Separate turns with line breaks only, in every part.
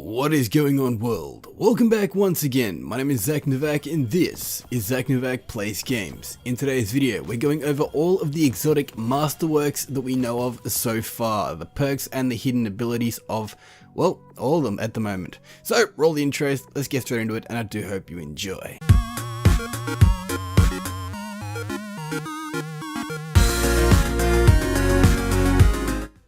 What is going on, world? Welcome back once again. My name is ZacNovak and this is ZacNovak Plays Games. In today's video, we're going over all of the exotic masterworks that we know of so far, the perks and the hidden abilities of, well, all of them at the moment. So, roll the intros, let's get straight into it, and I do hope you enjoy.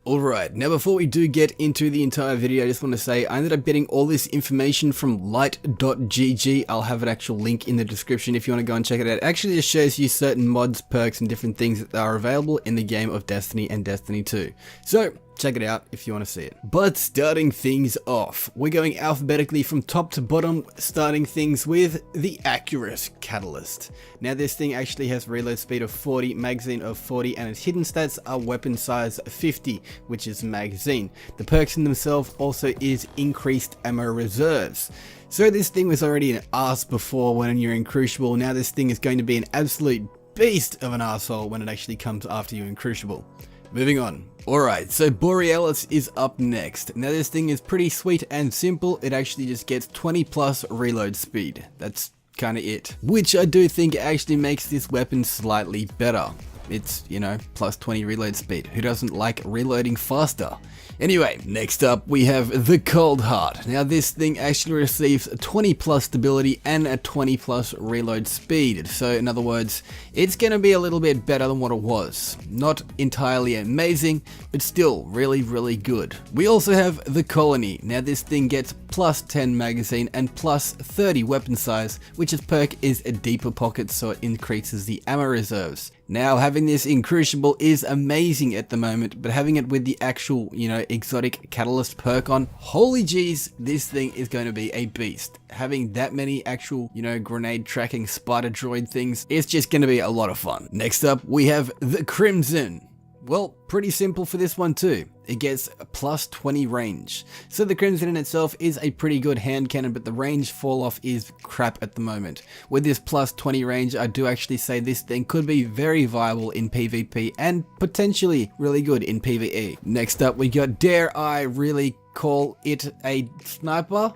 Alright, now before we do get into the entire video, I just want to say I ended up getting all this information from light.gg. I'll have an actual link in the description if you want to go and check it out. It actually just shows you certain mods, perks, and different things that are available in the game of Destiny and Destiny 2. So, check it out if you want to see it. But starting things off, we're going alphabetically from top to bottom, starting things with the Acura Catalyst. Now this thing actually has reload speed of 40, magazine of 40, and its hidden stats are weapon size 50, which is magazine. The perks in themselves also is increased ammo reserves. So this thing was already an ass before when you're in Crucible. Now this thing is going to be an absolute beast of an asshole when it actually comes after you in Crucible. Moving on. Alright, so Borealis is up next. Now this thing is pretty sweet and simple. It actually just gets 20 plus reload speed. That's kind of it. Which I do think actually makes this weapon slightly better. It's, you know, plus 20 reload speed. Who doesn't like reloading faster? Anyway, next up we have the Cold Heart. Now this thing actually receives 20 plus stability and a 20 plus reload speed. So in other words, it's going to be a little bit better than what it was. Not entirely amazing, but still really good. We also have the Colony. Now this thing gets plus 10 magazine and plus 30 weapon size, which its perk is a deeper pocket, so it increases the ammo reserves. Now having this in Crucible is amazing at the moment, but having it with the actual, you know, Exotic Catalyst perk on, holy jeez, this thing is going to be a beast. Having that many actual, you know, grenade tracking spider droid things, it's just going to be a lot of fun. Next up, we have the Crimson. Well, pretty simple for this one too. It gets a plus 20 range. So the Crimson in itself is a pretty good hand cannon, but the range fall off is crap at the moment. With this plus 20 range, I do actually say this thing could be very viable in PvP and potentially really good in PvE. Next up, we got, dare I really call it a sniper?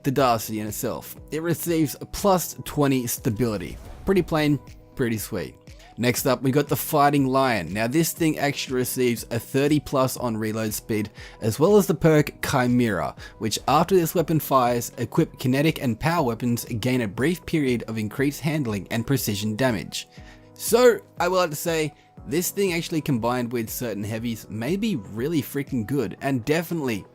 The Darcy in itself. It receives a plus 20 stability. Pretty plain, pretty sweet. Next up, we got the Fighting Lion. Now this thing actually receives a 30 plus on reload speed, as well as the perk Chimera, which after this weapon fires, equip kinetic and power weapons gain a brief period of increased handling and precision damage. So, I will have to say, this thing actually combined with certain heavies may be really freaking good, and definitely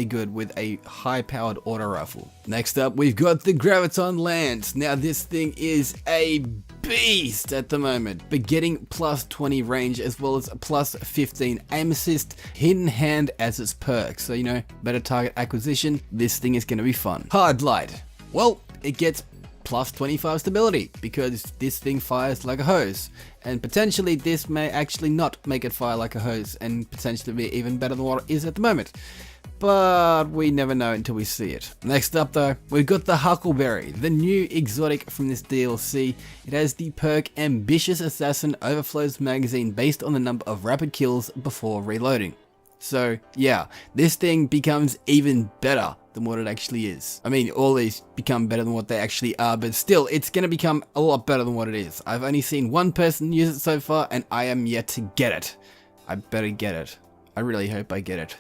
good with a high-powered auto rifle. Next up, we've got the Polaris Lance. Now this thing is a beast at the moment, but getting plus 20 range as well as a plus 15 aim assist, hidden hand as its perk. So, you know, better target acquisition. This thing is going to be fun. Hard Light. Well, it gets plus 25 stability because this thing fires like a hose, and potentially this may actually not make it fire like a hose and potentially be even better than what it is at the moment, but we never know until we see it. Next up though, we've got the Huckleberry, the new exotic from this DLC. It has the perk Ambitious Assassin overflows magazine based on the number of rapid kills before reloading. So yeah, this thing becomes even better than what it actually is. I mean, all these become better than what they actually are, but still, it's going to become a lot better than what it is. I've only seen one person use it so far, and I am yet to get it. I better get it. I really hope I get it.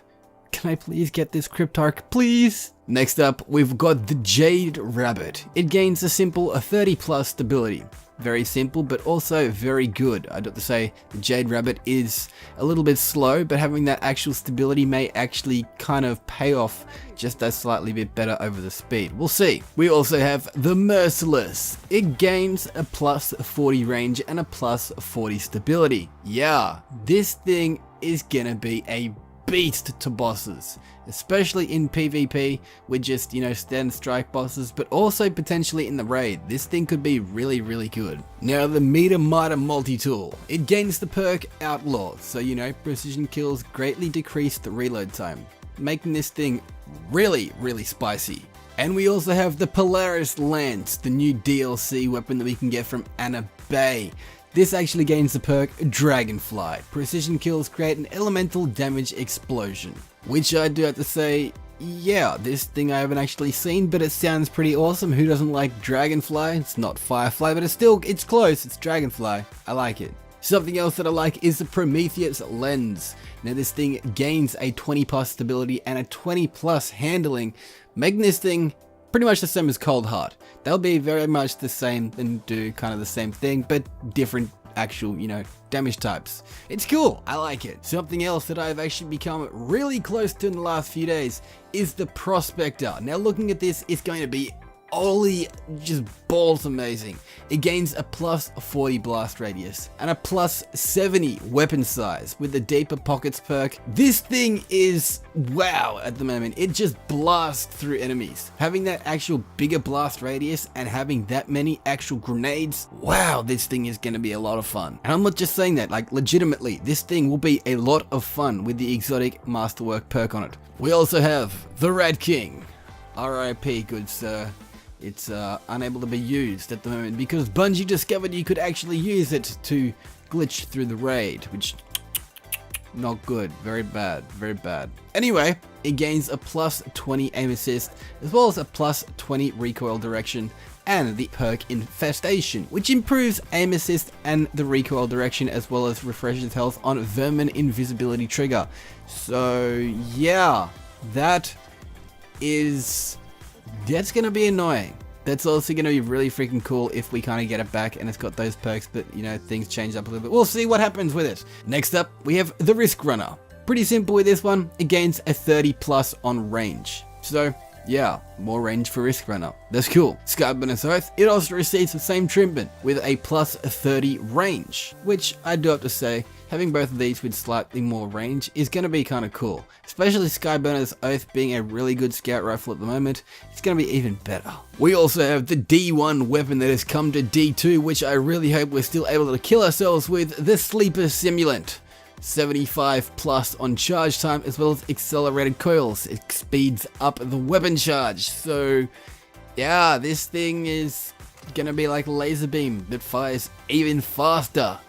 Can I please get this Cryptarch, please? Next up, we've got the Jade Rabbit. It gains a simple 30 plus stability. Very simple, but also very good. I'd have to say the Jade Rabbit is a little bit slow, but having that actual stability may actually kind of pay off just a slightly bit better over the speed. We'll see. We also have the Merciless. It gains a plus 40 range and a plus 40 stability. Yeah, this thing is gonna be a beast to bosses, especially in PvP with just, you know, stand strike bosses, but also potentially in the raid. This thing could be really good. Now the Meter Miter multi-tool. It gains the perk Outlaw, so you know, precision kills greatly decrease the reload time, making this thing really spicy. And we also have the Polaris Lance, the new DLC weapon that we can get from Anna Bay. This actually gains the perk Dragonfly. Precision kills create an elemental damage explosion, which I do have to say yeah, this thing I haven't actually seen, but it sounds pretty awesome. Who doesn't like Dragonfly? It's not Firefly, but it's close. It's Dragonfly. I like it. Something else that I like is the Prometheus lens. Now this thing gains a 20 plus stability and a 20 plus handling, making this thing pretty much the same as Cold Heart. They'll be very much the same and do kind of the same thing, but different actual, damage types. It's cool. I like it. Something else that I've actually become really close to in the last few days is the Prospector. Now looking at this, it's going to be holy just balls amazing. It gains a plus 40 blast radius and a plus 70 weapon size with the deeper pockets perk. This thing is wow at the moment. It just blasts through enemies. Having that actual bigger blast radius and having that many actual grenades, wow, this thing is going to be a lot of fun. And I'm not just saying that, like legitimately, this thing will be a lot of fun with the Exotic Masterwork perk on it. We also have the Rat King. RIP, good sir. It's unable to be used at the moment because Bungie discovered you could actually use it to glitch through the raid, which not good, very bad, very bad. Anyway, it gains a plus 20 aim assist as well as a plus 20 recoil direction and the perk Infestation, which improves aim assist and the recoil direction as well as refreshes health on Vermin Invisibility trigger. So yeah, that's gonna be annoying. That's also gonna be really freaking cool if we kind of get it back and it's got those perks, but things change up a little bit. We'll see what happens with it. Next up, we have the Risk Runner. Pretty simple with this one. It gains a 30 plus on range. So yeah, more range for Risk Runner. That's cool. Skyburner's Oath, it also receives the same treatment with a plus 30 range, which I do have to say, having both of these with slightly more range is going to be kind of cool. Especially Skyburner's Oath being a really good scout rifle at the moment, it's going to be even better. We also have the D1 weapon that has come to D2, which I really hope we're still able to kill ourselves with, the Sleeper Simulant. 75 plus on charge time as well as accelerated coils. It speeds up the weapon charge. So yeah, this thing is gonna be like a laser beam that fires even faster.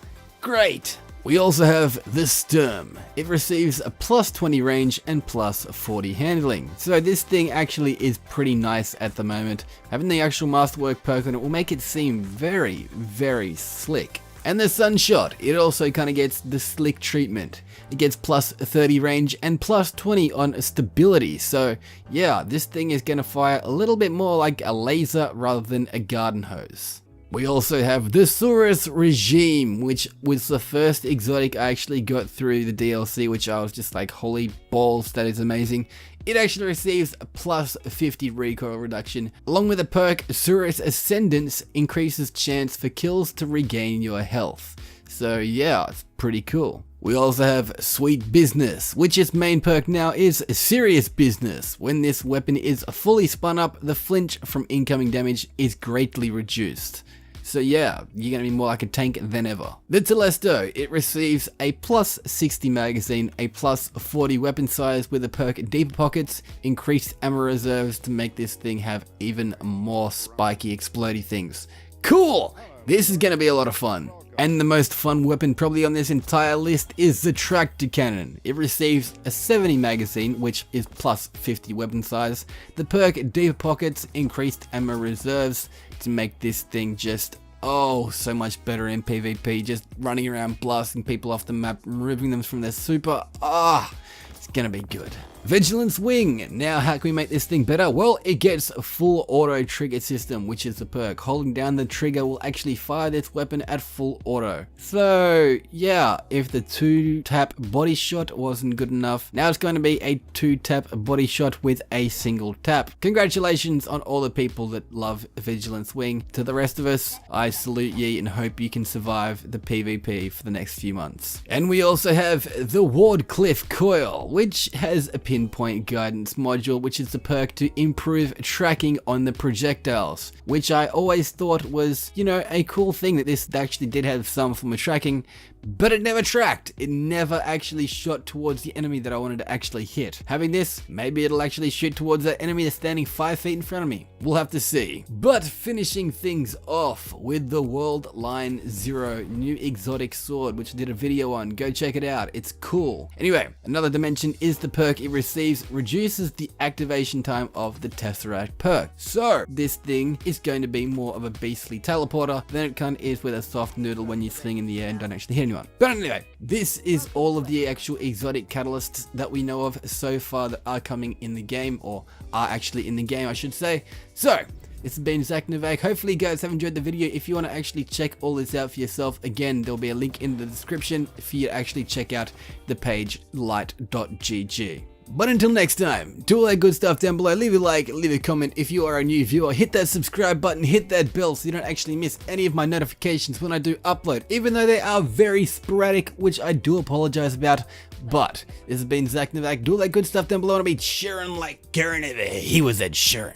Great. We also have the Sturm. It receives a plus 20 range and plus 40 handling. So this thing actually is pretty nice at the moment. Having the actual Masterwork perk on it will make it seem very, very slick. And the Sunshot, it also kind of gets the slick treatment. It gets plus 30 range and plus 20 on stability. So yeah, this thing is going to fire a little bit more like a laser rather than a garden hose. We also have the Saurus Regime, which was the first exotic I actually got through the DLC, which I was just like, holy balls, that is amazing. It actually receives a plus 50 recoil reduction, along with the perk Saurus Ascendance increases chance for kills to regain your health. So yeah, it's pretty cool. We also have Sweet Business, which its main perk now is Serious Business. When this weapon is fully spun up, the flinch from incoming damage is greatly reduced. So yeah, you're going to be more like a tank than ever. The Telesto, it receives a plus 60 magazine, a plus 40 weapon size with the perk Deeper Pockets, increased ammo reserves to make this thing have even more spiky explodey things. Cool! This is going to be a lot of fun. And the most fun weapon probably on this entire list is the Tractor Cannon. It receives a 70 magazine, which is plus 50 weapon size. The perk Deeper Pockets, increased ammo reserves to make this thing just, oh, so much better in PvP. Just running around blasting people off the map, removing them from their super. It's gonna be good. Vigilance Wing. Now how can we make this thing better? Well, it gets a full auto trigger system, which is the perk. Holding down the trigger will actually fire this weapon at full auto. So yeah, if the 2-tap body shot wasn't good enough, now it's going to be a 2-tap body shot with a single tap. Congratulations on all the people that love Vigilance Wing. To the rest of us, I salute ye and hope you can survive the PvP for the next few months. And we also have the Wardcliff Coil, which has a pinpoint guidance module, which is the perk to improve tracking on the projectiles, which I always thought was, a cool thing that this actually did have some form of tracking, but it never tracked. It never actually shot towards the enemy that I wanted to actually hit. Having this, maybe it'll actually shoot towards that enemy that's standing 5 feet in front of me. We'll have to see. But finishing things off with the World Line Zero new exotic sword, which I did a video on. Go check it out. It's cool. Anyway, another dimension is the perk it receives reduces the activation time of the Tesseract perk. So this thing is going to be more of a beastly teleporter than it kind of is with a soft noodle when you swing in the air and don't actually hit anyone. But anyway, this is all of the actual exotic catalysts that we know of so far that are coming in the game, or are actually in the game I should say. So this has been ZacNovak. Hopefully you guys have enjoyed the video. If you want to actually check all this out for yourself, again, there'll be a link in the description for you to actually check out the page light.gg. But until next time, do all that good stuff down below. Leave a like, leave a comment if you are a new viewer. Hit that subscribe button, hit that bell so you don't actually miss any of my notifications when I do upload, even though they are very sporadic, which I do apologize about. But this has been ZacNovak. Do all that good stuff down below, and I'll be cheering like Karen over here. He was Ed Sheeran.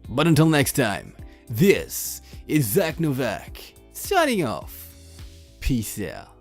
But until next time, this is ZacNovak signing off. Peace out.